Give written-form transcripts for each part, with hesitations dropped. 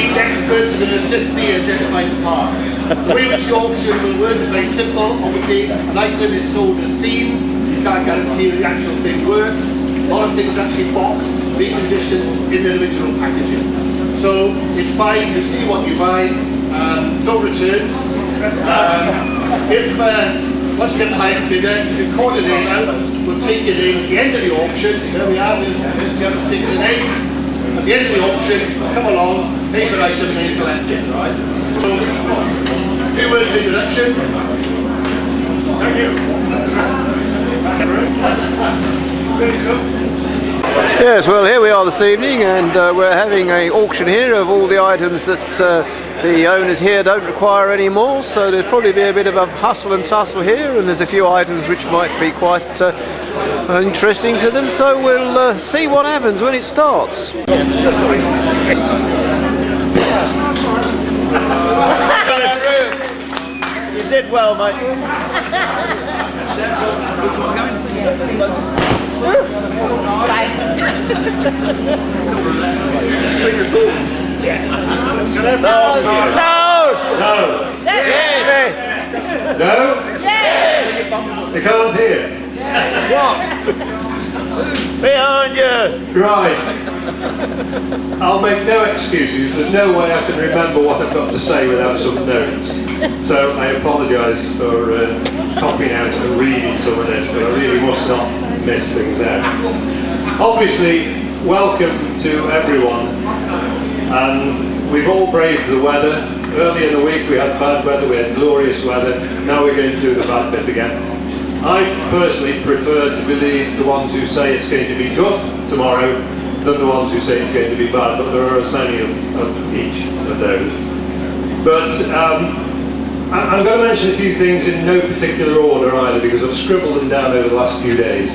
the experts are going to assist me in identifying the part. The way which the auction will work is very simple. Obviously, an item is sold as seen. You can't guarantee the actual thing works. A lot of things are actually boxed, reconditioned in their original packaging. So it's buy, you see what you buy, no returns. Once we get the highest bidder, you can call your name out, we'll take your name at the end of the auction. There we are, you have to take the names. At the end of the auction, come along, take your item and then you collect it, right? So, a few words of introduction. Thank you. Yes, well, here we are this evening, and we're having an auction here of all the items that the owners here don't require anymore, so there's probably be a bit of a hustle and tussle here, and there's a few items which might be quite interesting to them, so we'll see what happens when it starts. You did well, mate. No! Yes! No? Yes! They can't hear. What? Behind you! Right. I'll make no excuses. There's no way I can remember what I've got to say without some notes. So I apologise for copying out and reading some of this, but I really must not miss things out. Obviously, welcome to everyone. And we've all braved the weather. Early in the week we had bad weather, we had glorious weather. Now we're going through the bad bit again. I personally prefer to believe the ones who say it's going to be good tomorrow than the ones who say it's going to be bad, but there are as many of each of those. But I'm going to mention a few things in no particular order either, because I've scribbled them down over the last few days.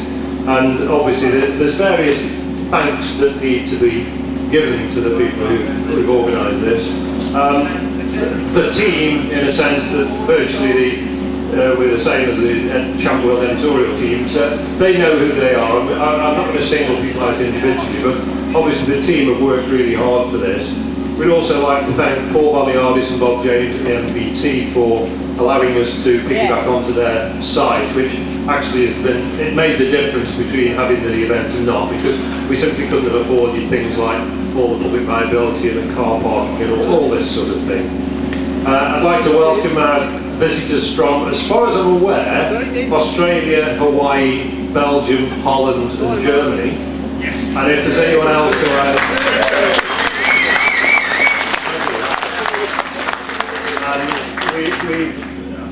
And obviously there's various thanks that need to be given to the people who've organised this. The team, in a sense, that virtually we're the same as the Chamberwell editorial team, so they know who they are. I'm not going to single people out individually, but obviously the team have worked really hard for this. We'd also like to thank Paul Valiardis and Bob James at the MBT for allowing us to piggyback onto their site, which actually has been, it made the difference between having the event and not, because we simply couldn't have afforded things like all the public liability and the car parking and all this sort of thing. I'd like to welcome our visitors from, as far as I'm aware, Australia, Hawaii, Belgium, Holland and Germany. And if there's anyone else around,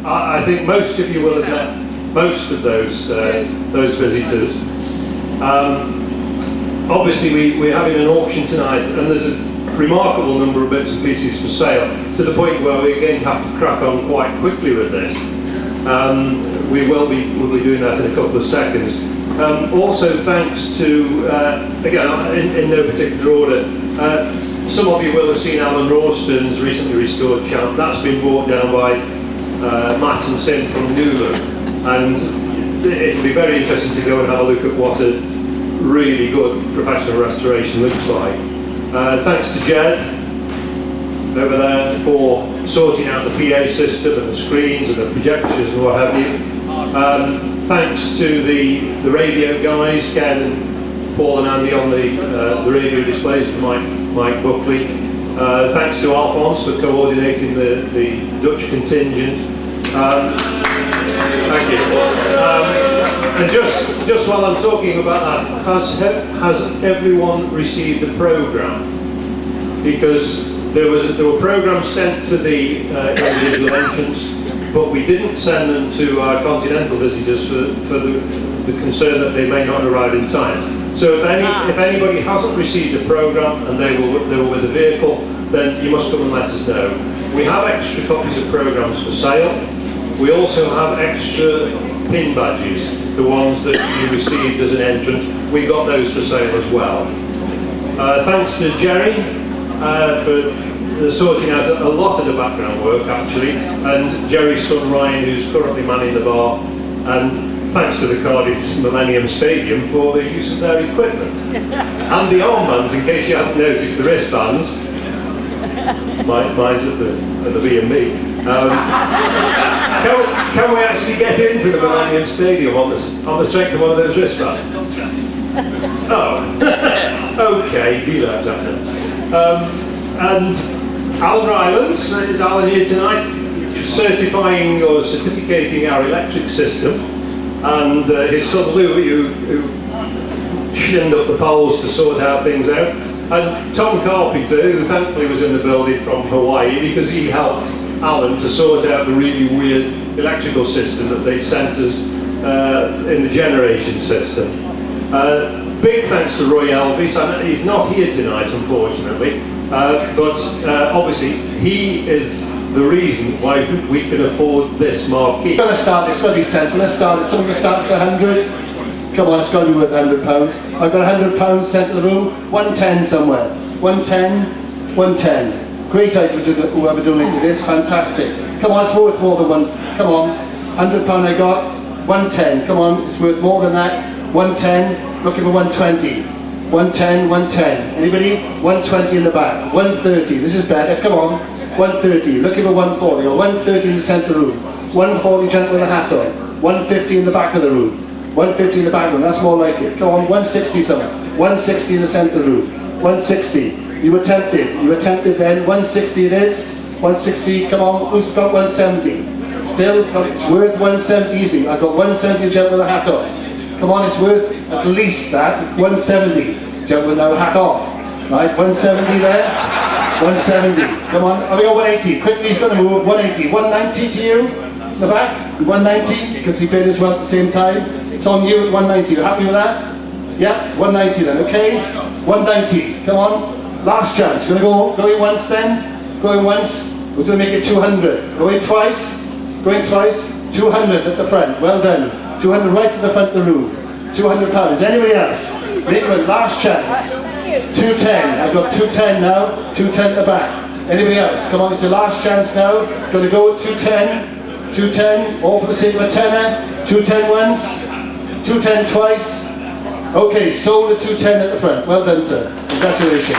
I think most of you will have met most of those visitors. Obviously we're having an auction tonight, and there's a remarkable number of bits and pieces for sale, to the point where we're going to have to crack on quite quickly with this. We'll be doing that in a couple of seconds. Also thanks to, again in no particular order, some of you will have seen Alan Rawston's recently restored champ. That's been brought down by Matt and Sim from Newland, and it'll be very interesting to go and have a look at what a really good professional restoration looks like. Thanks to Jed over there for sorting out the PA system and the screens and the projectors and what have you. Thanks to the radio guys, Ken and Paul and Andy on the radio displays, and Mike Buckley. Thanks to Alphonse for coordinating the Dutch contingent. Thank you. And just while I'm talking about that, has everyone received a programme? Because there were programmes sent to the individual entrants, but we didn't send them to our continental visitors for the concern that they may not arrive in time. So if anybody hasn't received a programme and they were with a vehicle, then you must come and let us know. We have extra copies of programmes for sale. We also have extra pin badges, the ones that you received as an entrant. We got those for sale as well. Thanks to Jerry for sorting out a lot of the background work actually, and Jerry's son Ryan, who's currently manning the bar, and thanks to the Cardiff Millennium Stadium for the use of their equipment. And the armbands, in case you haven't noticed, the wristbands. Mine's at the B&B. Can we actually get into the Millennium Stadium on the strength of one of those wristbands? Oh, okay, he left that then. And Alan Rylands, is Alan here tonight, certifying or certificating our electric system, and his son Lou, who shinned up the poles to sort out things out, and Tom Carpenter, who thankfully was in the building from Hawaii because he helped Alan to sort out the really weird electrical system that they sent us in the generation system. Big thanks to Roy Elvis. He's not here tonight, unfortunately, but obviously he is the reason why we can afford this marquee. We're going to start, it's going to be sensible. Let's start it. Someone starts at 100. Come on, it's going to be worth £100. I've got £100 sent to the room. 110 somewhere. 110, 110. Great item to whoever donated this. Fantastic. Come on, it's worth more than one. Come on. £100 I got. 110. Come on, it's worth more than that. 110. Looking for 120. 110, 110. Anybody? 120 in the back. 130. This is better. Come on. 130. Looking for 140. Or 130 in the centre room. 140 gentleman with a hat on. 150 in the back of the room. 150 in the back room. That's more like it. Come on. 160 somewhere. 160 in the centre room. 160. You were tempted. You were tempted then. 160 it is. 160. Come on. Who's got 170? Still, it's worth 170 easy. I've got 170 gentleman with a hat on. Come on, it's worth at least that. 170. Gentlemen, now hat off. Right, 170 there. 170. Come on. Have we got 180? Quickly, he's going to move. 180. 190 to you. In the back. 190, because he paid as well at the same time. It's on you at 190. You happy with that? Yeah, 190 then, okay? 190. Come on. Last chance. You're going to go in once then? Go in once. We're going to make it 200. Go in twice. Go in twice. 200 at the front. Well done. 200 right at the front of the room. £200. Anybody else? Nicholas, last chance. 210. I've got 210 now. 210 at the back. Anybody else? Come on, it's the last chance now. Going to go at 210. 210. All for the sake of a tenner. 210 once. 210 twice. Okay, sold at 210 at the front. Well done, sir. Congratulations.